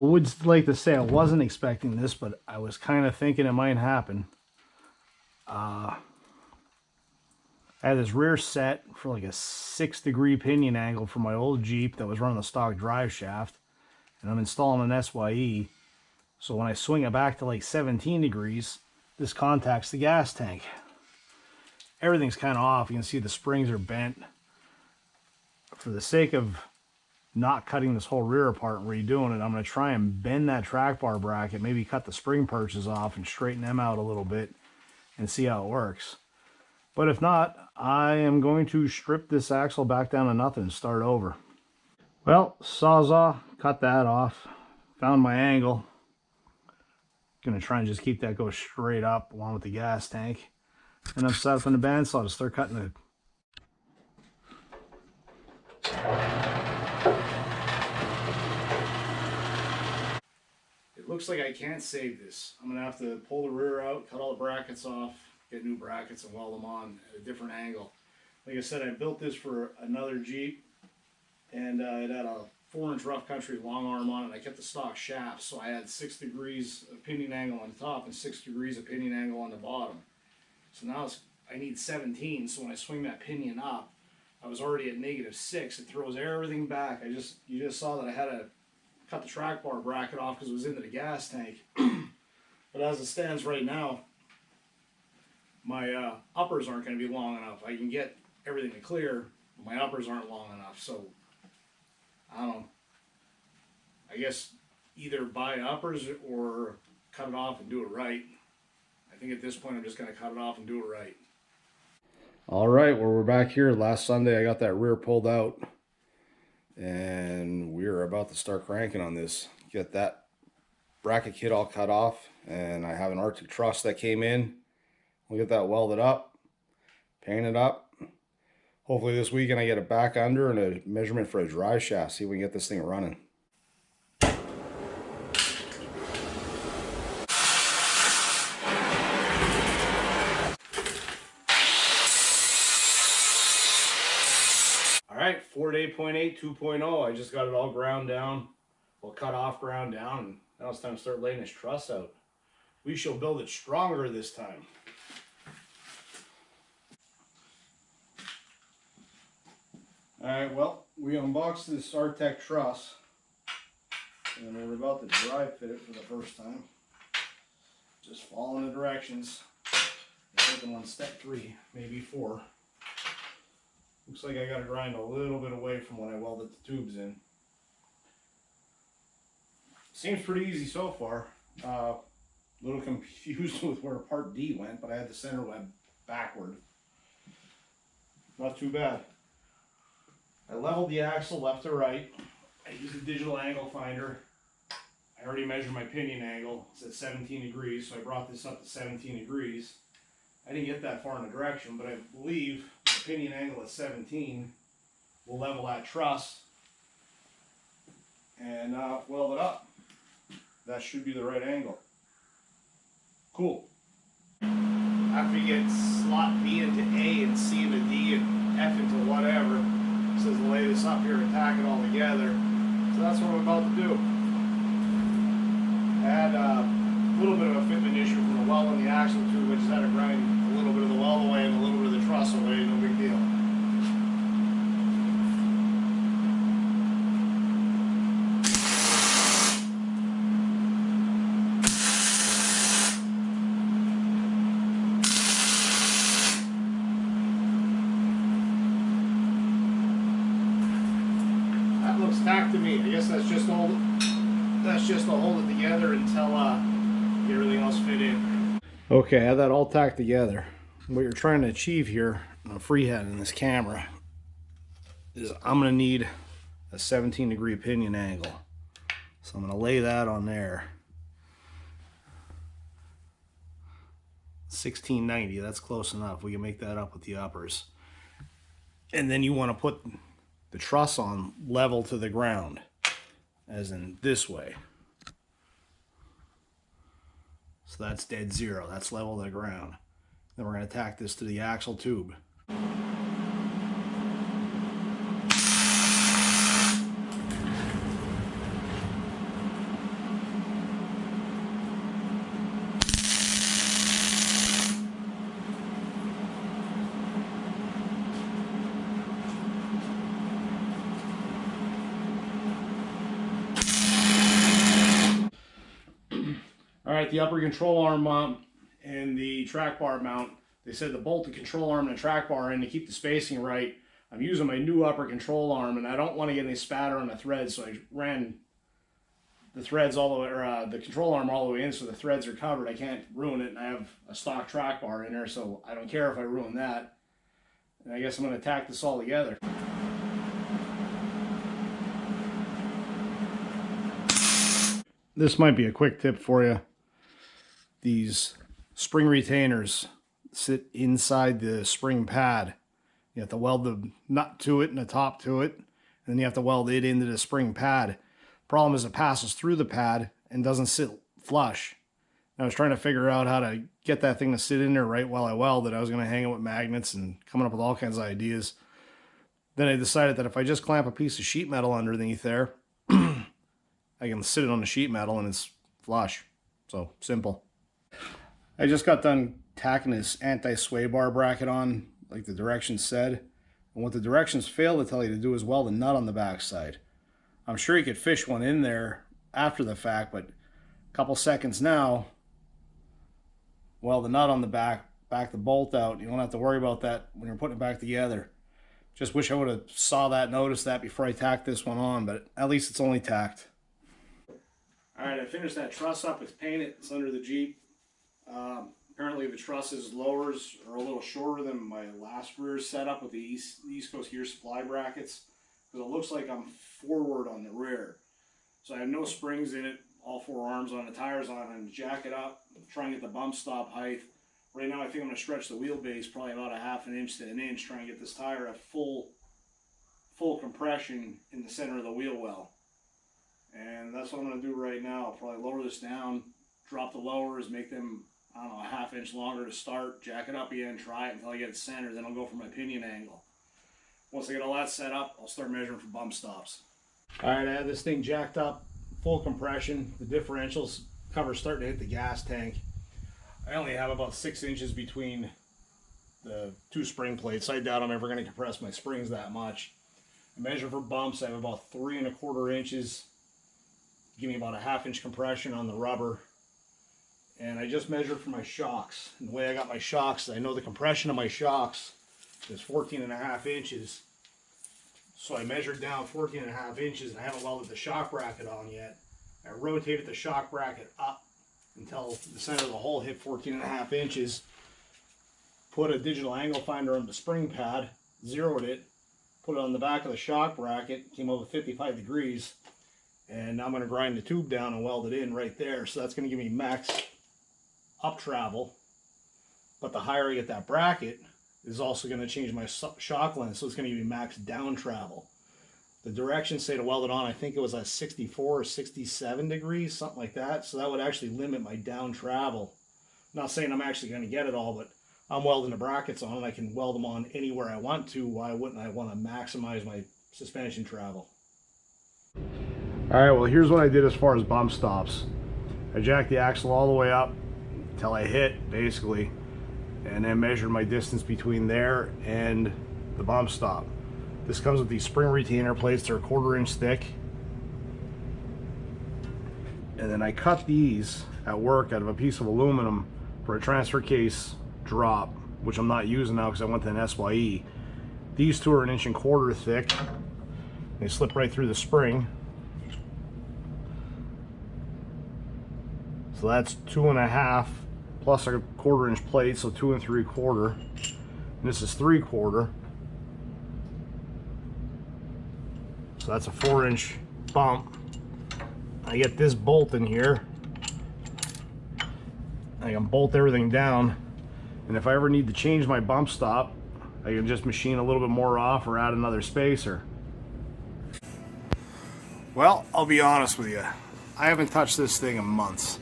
I would like to say I wasn't expecting this, but I was kind of thinking it might happen. I had this rear set for like a 6-degree pinion angle for my old Jeep that was running the stock drive shaft, and I'm installing an SYE. So when I swing it back to like 17 degrees, this contacts the gas tank. Everything's kind of off. You can see the springs are bent. For the sake of not cutting this whole rear apart and redoing it, I'm going to try and bend that track bar bracket, maybe cut the spring perches off and straighten them out a little bit and see how it works. But if not, I am going to strip this axle back down to nothing and start over. Well, Sawzall, cut that off. Found my angle. Gonna try and just keep that go straight up along with the gas tank. And I'm set up in the bandsaw to start cutting the... It looks like I can't save this. I'm gonna have to pull the rear out, cut all the brackets off, get new brackets and weld them on at a different angle. Like I said, I built this for another Jeep, and it had a 4-inch rough country long arm on it. I kept the stock shaft, so I had 6 degrees of pinion angle on the top and 6 degrees of pinion angle on the bottom. So now I need 17, so when I swing that pinion up, I was already at -6. It throws everything back. You just saw that I had to cut the track bar bracket off because it was into the gas tank. But as it stands right now, my uppers aren't going to be long enough. I can get everything to clear, but my uppers aren't long enough. So I don't know. I guess either buy uppers or cut it off and do it right. I think at this point I'm just going to cut it off and do it right. All right, well, we're back here. Last Sunday I got that rear pulled out, and we're about to start cranking on this. Get that bracket kit all cut off, and I have an Artec Truss that came in. We'll get that welded up, paint it up. Hopefully this weekend I get it back under and a measurement for a drive shaft, see if we can get this thing running. Alright, Ford 8.8 2.0. I just got it all ground down. Well, cut off, ground down, and now it's time to start laying this truss out. We shall build it stronger this time. Alright, well, we unboxed this Artec Truss, and we're about to dry fit it for the first time. Just following the directions. I think I'm on step 3, maybe 4. Looks like I got to grind a little bit away from when I welded the tubes in. Seems pretty easy so far. A little confused with where part D went, but I had the center web backward. Not too bad. I leveled the axle left to right. I used a digital angle finder. I already measured my pinion angle. It's at 17 degrees, so I brought this up to 17 degrees. I didn't get that far in the direction, but I believe the pinion angle at 17 will level that truss and weld it up. That should be the right angle. Cool. After you get slot B into A and C into D and F into whatever, it says lay this up here and tack it all together. So that's what I'm about to do. I had a little bit of a fitment issue from the weld on the axle tube. I just had to grind a little bit of the weld away and a little bit of the truss away, no big deal. That looks tacked to me. I guess that's just to hold it together until get everything else fit in. Okay, I have that all tacked together. What you're trying to achieve here on a freehand in this camera is I'm going to need a 17-degree pinion angle. So I'm going to lay that on there. 1690, that's close enough. We can make that up with the uppers. And then you want to put the truss on level to the ground, as in this way. So that's dead zero, that's level to the ground. Then we're going to tack this to the axle tube. All right, the upper control arm mount and the track bar mount. They said to bolt the control arm and the track bar in to keep the spacing right. I'm using my new upper control arm, and I don't want to get any spatter on the threads, so I ran the threads all the way, or the control arm all the way in, so the threads are covered. I can't ruin it, and I have a stock track bar in there, so I don't care if I ruin that. And I guess I'm going to tack this all together. This might be a quick tip for you. These spring retainers sit inside the spring pad. You have to weld the nut to it and the top to it, and then you have to weld it into the spring pad. Problem is it passes through the pad and doesn't sit flush. I was trying to figure out how to get that thing to sit in there right while I welded. I was going to hang it with magnets and coming up with all kinds of ideas. Then I decided that if I just clamp a piece of sheet metal underneath there, I can sit it on the sheet metal and it's flush. So simple. I just got done tacking this anti-sway bar bracket on, like the directions said. And what the directions fail to tell you to do is weld a nut on the back side. I'm sure you could fish one in there after the fact, but a couple seconds now, weld the nut on the back the bolt out. You don't have to worry about that when you're putting it back together. Just wish I would have saw that, noticed that before I tacked this one on, but at least it's only tacked. Alright, I finished that truss up. It's painted. It's under the Jeep. Apparently the trusses lowers are a little shorter than my last rear setup with the East Coast gear supply brackets, because it looks like I'm forward on the rear. So I have no springs in it, all four arms on, the tires on, and jack it up, try and get the bump stop height. Right now I think I'm going to stretch the wheelbase probably about a ½ an inch to an inch, try and get this tire at full compression in the center of the wheel well. And that's what I'm going to do right now. I'll probably lower this down, drop the lowers, make them, I don't know, a ½ inch longer to start, jack it up again, try it until I get it centered, then I'll go for my pinion angle. Once I get all that set up, I'll start measuring for bump stops. Alright, I have this thing jacked up, full compression. The differentials cover starting to hit the gas tank. I only have about 6 inches between the two spring plates. I doubt I'm ever going to compress my springs that much. I measure for bumps. I have about 3 1/4 inches. Give me about a ½ inch compression on the rubber. And I just measured for my shocks. And the way I got my shocks, I know the compression of my shocks is 14.5 inches. So I measured down 14.5 inches, and I haven't welded the shock bracket on yet. I rotated the shock bracket up until the center of the hole hit 14.5 inches. Put a digital angle finder on the spring pad, zeroed it, put it on the back of the shock bracket, came over 55 degrees. And now I'm going to grind the tube down and weld it in right there. So that's going to give me max up travel. But the higher I get that bracket is also going to change my shock length. So it's going to give me max down travel. The directions say to weld it on, I think it was at 64 or 67 degrees, something like that. So that would actually limit my down travel. I'm not saying I'm actually going to get it all, but I'm welding the brackets on and I can weld them on anywhere I want to. Why wouldn't I want to maximize my suspension travel? Alright, well here's what I did as far as bump stops. I jacked the axle all the way up until I hit, basically, and then measured my distance between there and the bump stop. This comes with these spring retainer plates. They're 1/4 inch thick. And then I cut these at work out of a piece of aluminum for a transfer case drop, which I'm not using now because I went to an SYE. These two are 1 1/4 inch thick. They slip right through the spring. So that's 2.5 plus a 1/4 inch plate, so 2 3/4. And this is 3/4. So that's a 4-inch bump. I get this bolt in here. I can bolt everything down. And if I ever need to change my bump stop, I can just machine a little bit more off or add another spacer. Well, I'll be honest with you. I haven't touched this thing in months.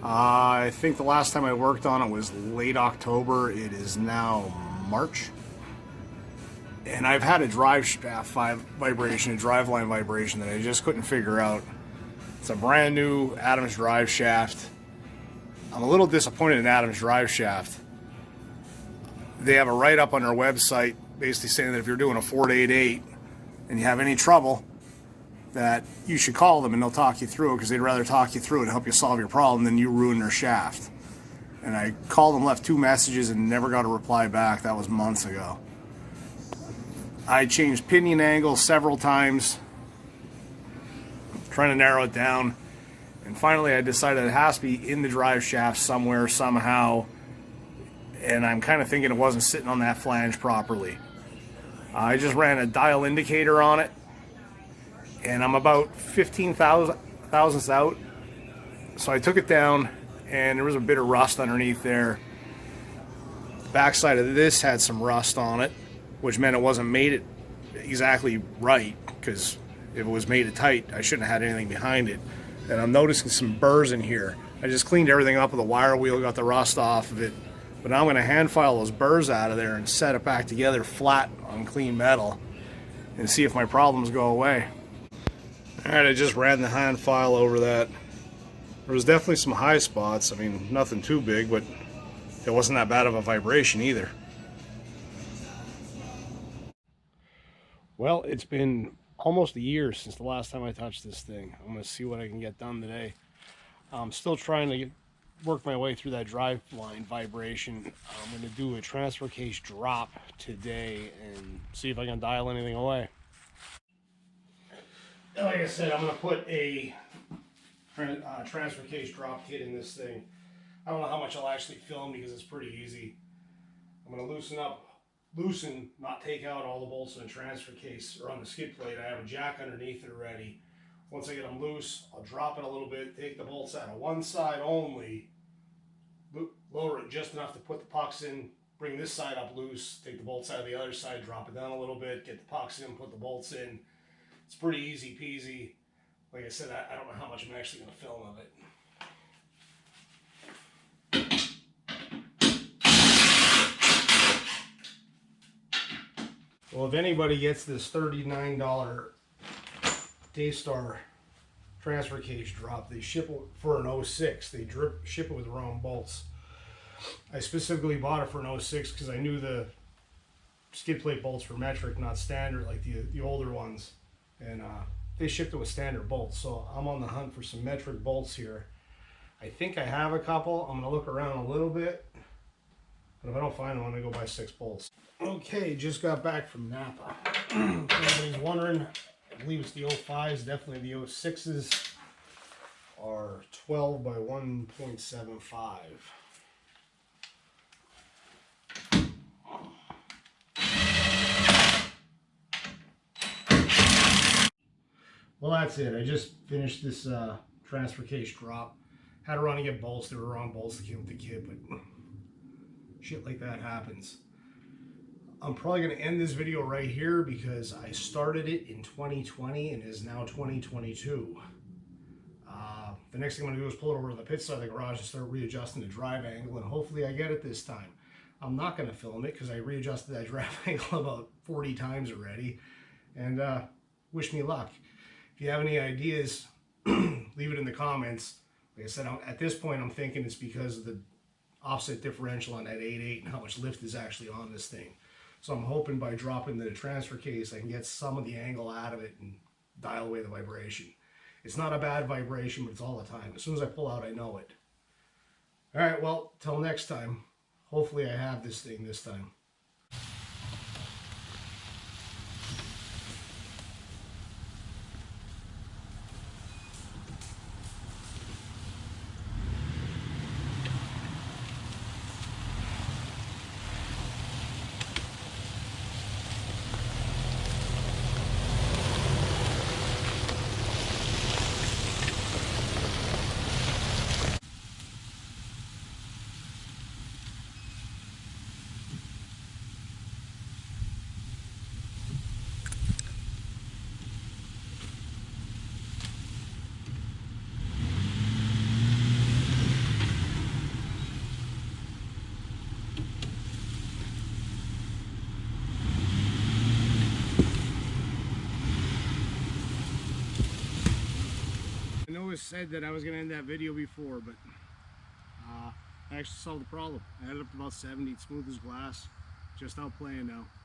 I think the last time I worked on it was late October. It is now March. And I've had a drive shaft vibration, a driveline vibration that I just couldn't figure out. It's a brand new Adams drive shaft. I'm a little disappointed in Adams drive shaft. They have a write-up on their website basically saying that if you're doing a 4 to 8/8 and you have any trouble, that you should call them and they'll talk you through it, because they'd rather talk you through it and help you solve your problem than you ruin their shaft. And I called them, left 2 messages, and never got a reply back. That was months ago. I changed pinion angles several times, trying to narrow it down. And finally I decided it has to be in the drive shaft somewhere, somehow. And I'm kind of thinking it wasn't sitting on that flange properly. I just ran a dial indicator on it, and I'm about 15 thousandths out. So I took it down, and there was a bit of rust underneath there. The backside of this had some rust on it, which meant it wasn't made it exactly right, because if it was made it tight, I shouldn't have had anything behind it. And I'm noticing some burrs in here. I just cleaned everything up with a wire wheel, got the rust off of it. But now I'm going to hand file those burrs out of there and set it back together flat on clean metal and see if my problems go away. Alright, I just ran the hand file over that. There was definitely some high spots. I mean, nothing too big, but it wasn't that bad of a vibration either. Well, it's been almost a year since the last time I touched this thing. I'm going to see what I can get done today. I'm still trying to work my way through that drive line vibration. I'm going to do a transfer case drop today and see if I can dial anything away. And like I said, I'm going to put a transfer case drop kit in this thing. I don't know how much I'll actually film because it's pretty easy. I'm going to loosen, not take out all the bolts in the transfer case or on the skid plate. I have a jack underneath it already. Once I get them loose, I'll drop it a little bit, take the bolts out of one side only, lower it just enough to put the pucks in, bring this side up loose, take the bolts out of the other side, drop it down a little bit, get the pucks in, put the bolts in. It's pretty easy peasy. Like I said, I don't know how much I'm actually going to film of it. Well, if anybody gets this $39 Daystar transfer case drop, they ship it for an 06. They ship it with the wrong bolts. I specifically bought it for an 06 because I knew the skid plate bolts were metric, not standard like the older ones. And they shipped it with standard bolts. So I'm on the hunt for some metric bolts here. I think I have a couple. I'm going to look around a little bit. But if I don't find them, I'm going to go buy 6 bolts. Okay, just got back from Napa. If anybody's wondering, I believe it's the 05s, definitely the 06s are 12 by 1.75. Well, that's it. I just finished this transfer case drop. Had to run and get bolts. There were wrong bolts that came with the kit, but shit like that happens. I'm probably going to end this video right here because I started it in 2020 and it is now 2022. The next thing I'm going to do is pull it over to the pit side of the garage and start readjusting the drive angle, and hopefully I get it this time. I'm not going to film it because I readjusted that drive angle about 40 times already, and wish me luck. If you have any ideas, leave it in the comments. Like I said, at this point I'm thinking it's because of the offset differential on that 8.8 and how much lift is actually on this thing. So I'm hoping by dropping the transfer case I can get some of the angle out of it and dial away the vibration. It's not a bad vibration, but it's all the time. As soon as I pull out, I know it. Alright, well, till next time. Hopefully I have this thing this time. I know it said that I was going to end that video before, but I actually solved the problem. I ended up about 70, smooth as glass, just out playing now.